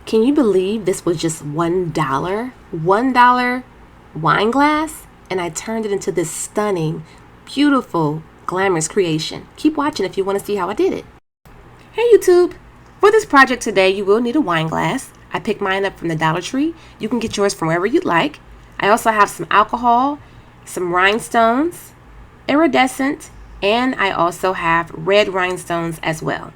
Can you believe this was just $1? $1 wine glass? And I turned it into this stunning, beautiful, glamorous creation. Keep watching if you want to see how I did it. Hey YouTube! For this project today, you will need a wine glass. I picked mine up from the Dollar Tree. You can get yours from wherever you'd like. I also have some alcohol, some rhinestones, iridescent, and I also have red rhinestones as well.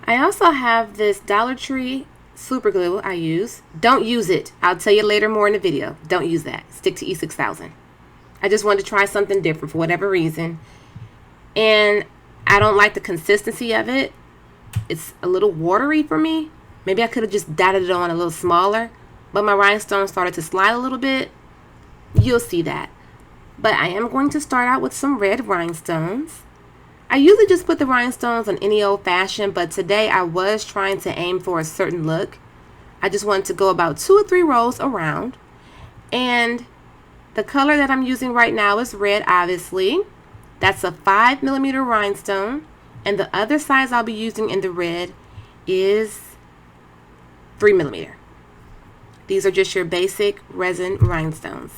I also have this Dollar Tree super glue I use. Don't use it. I'll tell you later more in the video. Don't use that. Stick to E6000. I just wanted to try something different for whatever reason. And I don't like the consistency of it. It's a little watery for me. Maybe I could have just dotted it on a little smaller. But my rhinestones started to slide a little bit. You'll see that. But I am going to start out with some red rhinestones. I usually just put the rhinestones on any old fashion, but today I was trying to aim for a certain look. I just wanted to go about 2 or 3 rows around. And the color that I'm using right now is red, obviously. That's a 5mm rhinestone. And the other size I'll be using in the red is 3mm. These are just your basic resin rhinestones.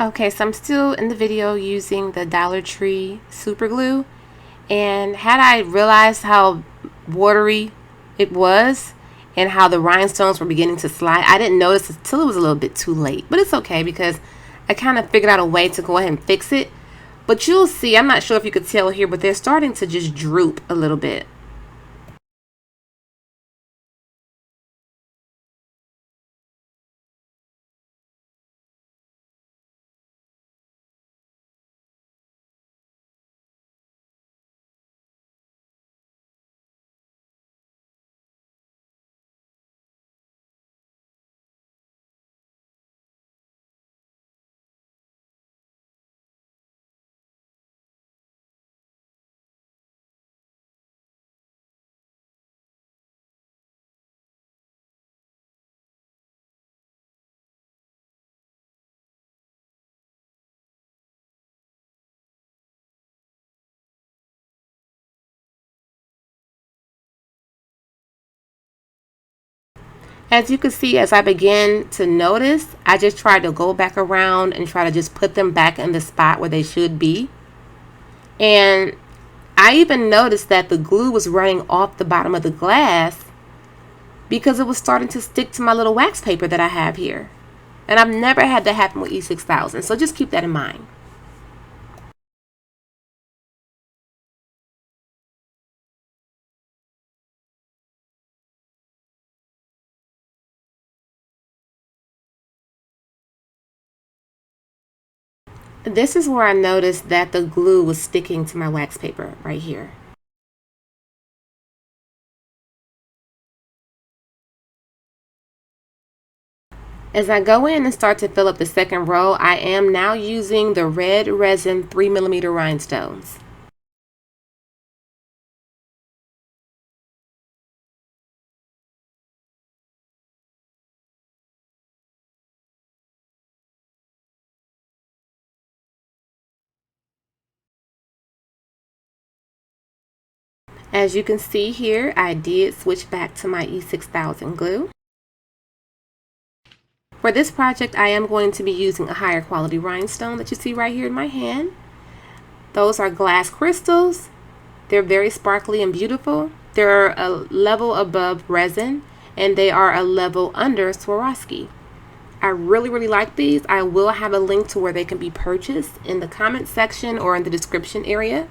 Okay, so I'm still in the video using the Dollar Tree super glue, and had I realized how watery it was and how the rhinestones were beginning to slide, I didn't notice until it was a little bit too late. But it's okay because I kind of figured out a way to go ahead and fix it. But you'll see, I'm not sure if you could tell here, but they're starting to just droop a little bit. As you can see, as I begin to notice, I just tried to go back around and try to just put them back in the spot where they should be. And I even noticed that the glue was running off the bottom of the glass because it was starting to stick to my little wax paper that I have here. And I've never had that happen with E6000, so just keep that in mind. This is where I noticed that the glue was sticking to my wax paper right here. As I go in and start to fill up the second row, I am now using the red resin 3mm rhinestones. As you can see here, I did switch back to my E6000 glue. For this project, I am going to be using a higher quality rhinestone that you see right here in my hand. Those are glass crystals. They're very sparkly and beautiful. They're a level above resin, and they are a level under Swarovski. I really like these. I will have a link to where they can be purchased in the comment section or in the description area.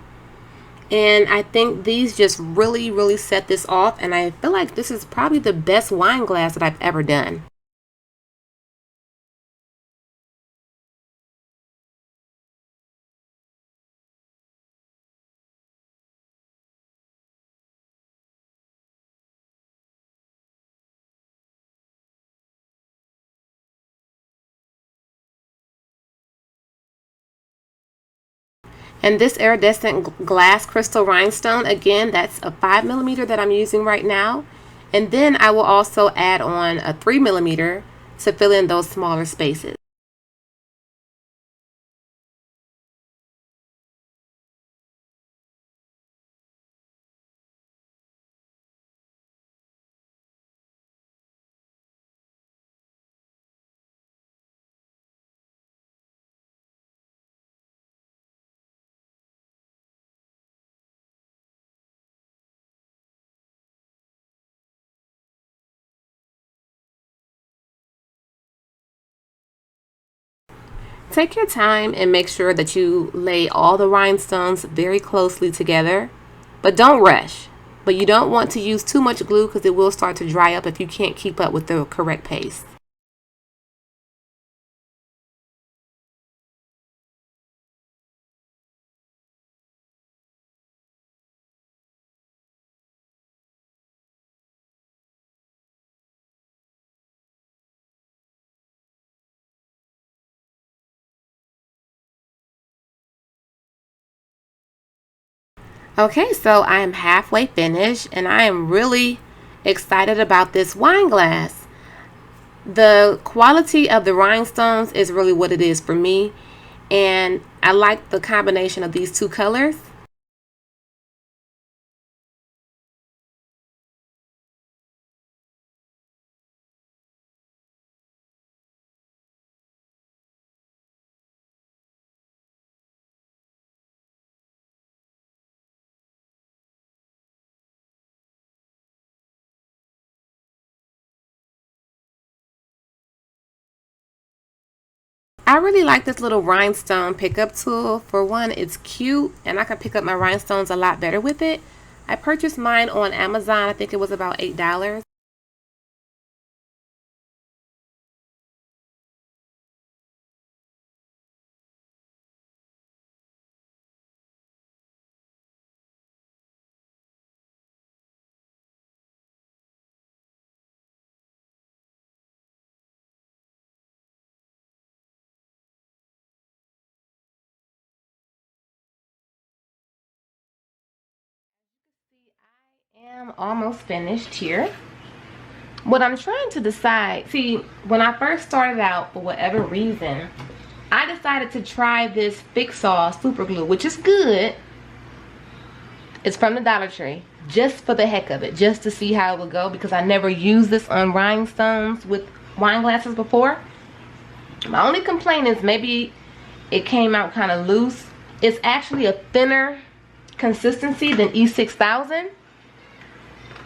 And I think these just really set this off, and I feel like this is probably the best wine glass that I've ever done. And this iridescent glass crystal rhinestone, again, that's a 5mm that I'm using right now. And then I will also add on a 3mm to fill in those smaller spaces. Take your time and make sure that you lay all the rhinestones very closely together, but don't rush. But you don't want to use too much glue because it will start to dry up if you can't keep up with the correct pace. Okay, so I am halfway finished and I am really excited about this wine glass. The quality of the rhinestones is really what it is for me, and I like the combination of these two colors. I really like this little rhinestone pickup tool. For one, it's cute and I can pick up my rhinestones a lot better with it. I purchased mine on Amazon. I think it was about $8. I am almost finished here. What I'm trying to decide, see, when I first started out, for whatever reason, I decided to try this Fix-All super glue, which is good. It's from the Dollar Tree, just for the heck of it, just to see how it would go, because I never used this on rhinestones with wine glasses before. My only complaint is maybe it came out kind of loose. It's actually a thinner consistency than E6000.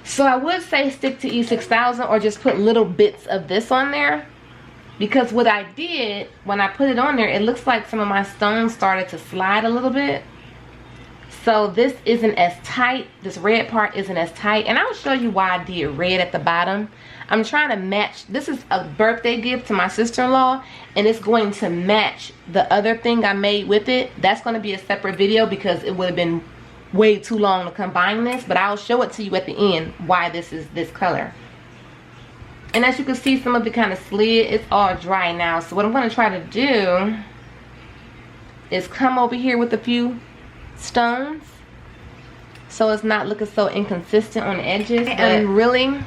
So I would say stick to E6000 or just put little bits of this on there, because what I did when I put it on there, it looks like some of my stones started to slide a little bit. So this isn't as tight, this red part isn't as tight, and I'll show you why I did red at the bottom. I'm trying to match, this is a birthday gift to my sister-in-law, and it's going to match the other thing I made with it. That's going to be a separate video because it would have been way too long to combine this, but I'll show it to you at the end why this is this color. And as you can see, some of it kind of slid. It's all dry now, so what I'm going to try to do is come over here with a few stones so it's not looking so inconsistent on the edges. I'm really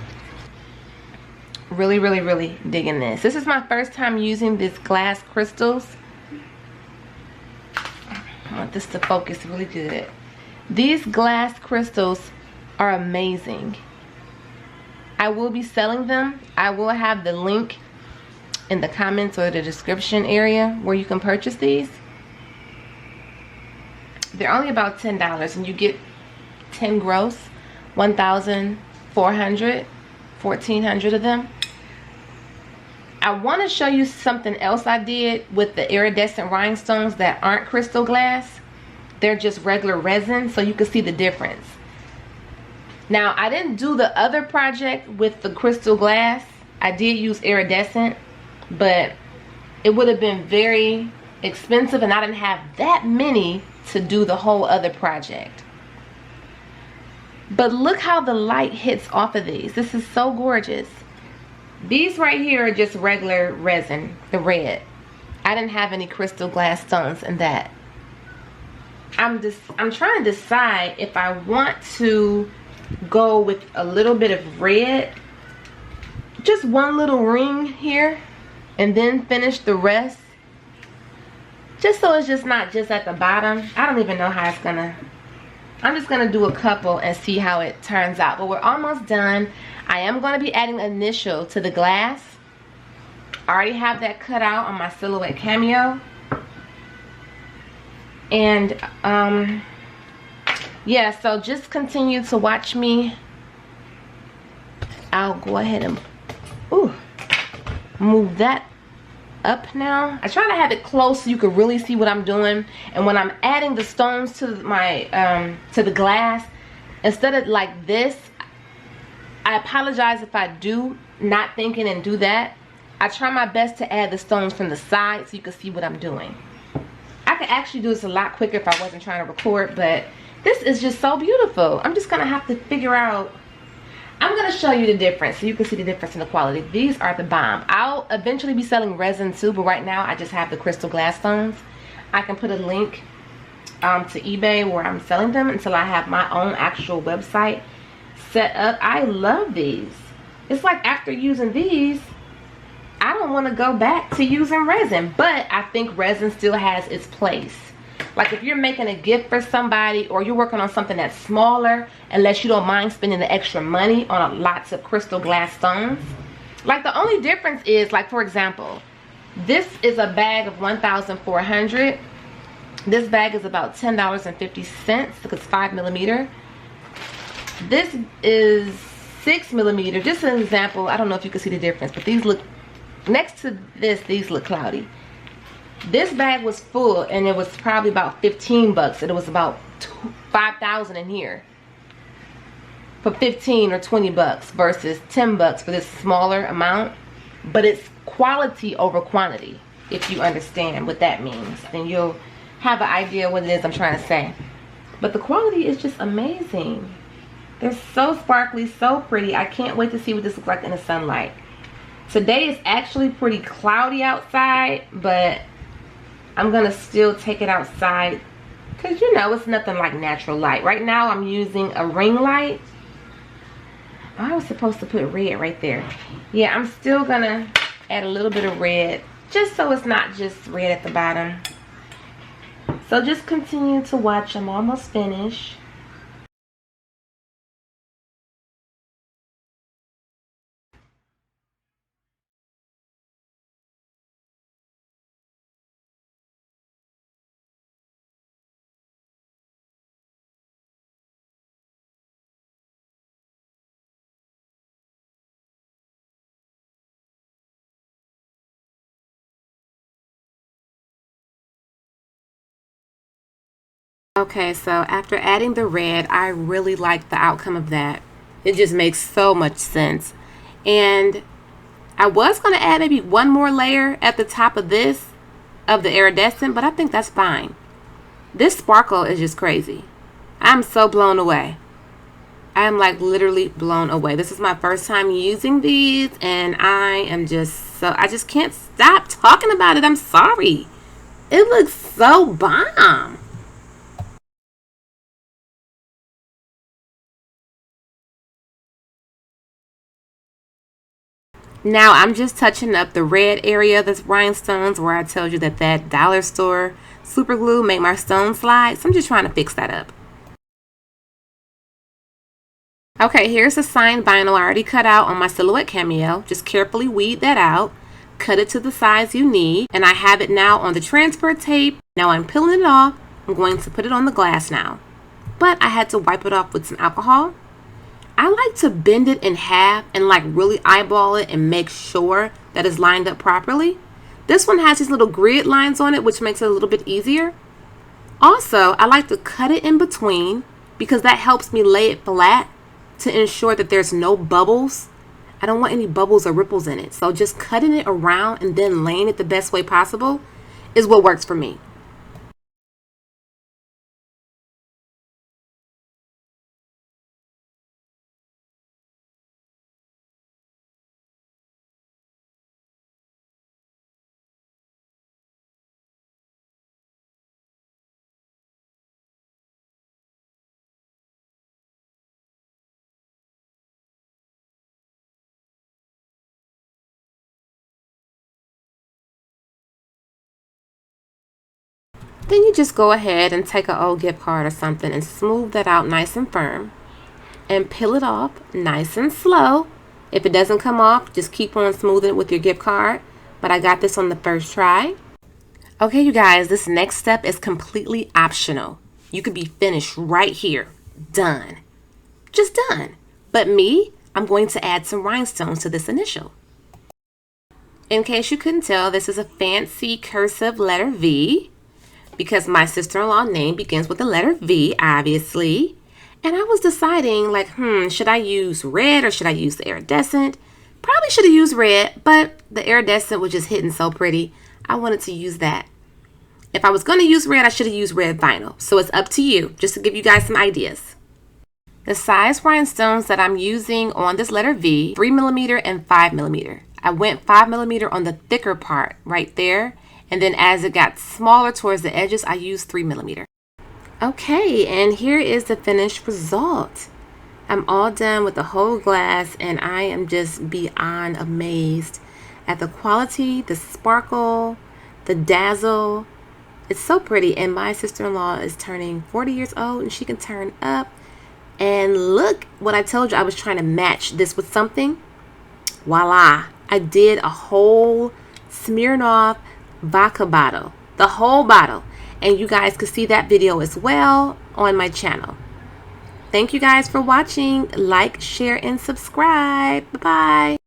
digging this. This is my first time using this glass crystals. I want this to focus really good. These glass crystals are amazing. I will be selling them. I will have the link in the comments or the description area where you can purchase these. They're only about $10 and you get 10 gross, 1,400, 1,400 of them. I want to show you something else I did with the iridescent rhinestones that aren't crystal glass. They're just regular resin, so you can see the difference. Now, I didn't do the other project with the crystal glass. I did use iridescent, but it would have been very expensive and I didn't have that many to do the whole other project. But look how the light hits off of these. This is so gorgeous. These right here are just regular resin, the red. I didn't have any crystal glass stones in that. I'm trying to decide if I want to go with a little bit of red, just one little ring here, and then finish the rest, just so it's just not just at the bottom. I don't even know how it's gonna, I'm just gonna do a couple and see how it turns out. But we're almost done. I am gonna be adding initial to the glass. I already have that cut out on my silhouette cameo. And yeah, so just continue to watch me. I'll go ahead and move that up now. I try to have it close so you can really see what I'm doing. And when I'm adding the stones to my to the glass, instead of like this, I apologize if I do not thinking and do that. I try my best to add the stones from the side so you can see what I'm doing. I could actually do this a lot quicker if I wasn't trying to record, but this is just so beautiful. I'm just gonna have to figure out, I'm gonna show you the difference so you can see the difference in the quality. These are the bomb. I'll eventually be selling resin too, but right now I just have the crystal glass stones. I can put a link to eBay where I'm selling them until I have my own actual website set up. I love these. It's like after using these, I don't want to go back to using resin, but I think resin still has its place. Like if you're making a gift for somebody or you're working on something that's smaller, unless you don't mind spending the extra money on lots of crystal glass stones. Like the only difference is, like for example, this is a bag of 1,400. This bag is about $10.50 because it's 5mm. This is 6mm. Just an example. I don't know if you can see the difference, but these look, next to this, these look cloudy. This bag was full and it was probably about 15 bucks, and it was about 5,000 in here for 15 or 20 bucks versus 10 bucks for this smaller amount. But it's quality over quantity. If you understand what that means, then you'll have an idea what it is I'm trying to say. But the quality is just amazing. They're so sparkly, so pretty. I can't wait to see what this looks like in the sunlight. Today is actually pretty cloudy outside, but I'm gonna still take it outside because you know it's nothing like natural light. Right now I'm using a ring light. Oh, I was supposed to put red right there. Yeah, I'm still gonna add a little bit of red just so it's not just red at the bottom. So just continue to watch. I'm almost finished. Okay, so after adding the red, I really like the outcome of that. It just makes so much sense. And I was going to add maybe one more layer at the top of this, of the iridescent, but I think that's fine. This sparkle is just crazy. I'm so blown away. I am like literally blown away. This is my first time using these and I am just so, I just can't stop talking about it. I'm sorry. It looks so bomb. Now I'm just touching up the red area of this rhinestones where I told you that dollar store super glue made my stone slide. So I'm just trying to fix that up. Okay, here's the signed vinyl I already cut out on my Silhouette Cameo. Just carefully weed that out. Cut it to the size you need. And I have it now on the transfer tape. Now I'm peeling it off. I'm going to put it on the glass now. But I had to wipe it off with some alcohol. I like to bend it in half and like really eyeball it and make sure that it's lined up properly. This one has these little grid lines on it, which makes it a little bit easier. Also, I like to cut it in between because that helps me lay it flat to ensure that there's no bubbles. I don't want any bubbles or ripples in it. So just cutting it around and then laying it the best way possible is what works for me. Then you just go ahead and take an old gift card or something and smooth that out nice and firm. And peel it off nice and slow. If it doesn't come off, just keep on smoothing it with your gift card. But I got this on the first try. Okay, you guys, this next step is completely optional. You could be finished right here. Done. Just done. But me, I'm going to add some rhinestones to this initial. In case you couldn't tell, this is a fancy cursive letter V because my sister-in-law's name begins with the letter V, obviously. And I was deciding, like, should I use red or should I use the iridescent? Probably should have used red, but the iridescent was just hitting so pretty. I wanted to use that. If I was going to use red, I should have used red vinyl. So it's up to you, just to give you guys some ideas. The size rhinestones that I'm using on this letter V, 3mm and 5mm. I went 5mm on the thicker part right there. And then as it got smaller towards the edges, I used 3mm. Okay, and here is the finished result. I'm all done with the whole glass and I am just beyond amazed at the quality, the sparkle, the dazzle. It's so pretty, and my sister-in-law is turning 40 years old and she can turn up. And look what I told you, I was trying to match this with something. Voila, I did a whole Smirnoff vodka bottle, the whole bottle. And you guys can see that video as well on my channel. Thank you guys for watching. Like, share, and subscribe. Bye-bye.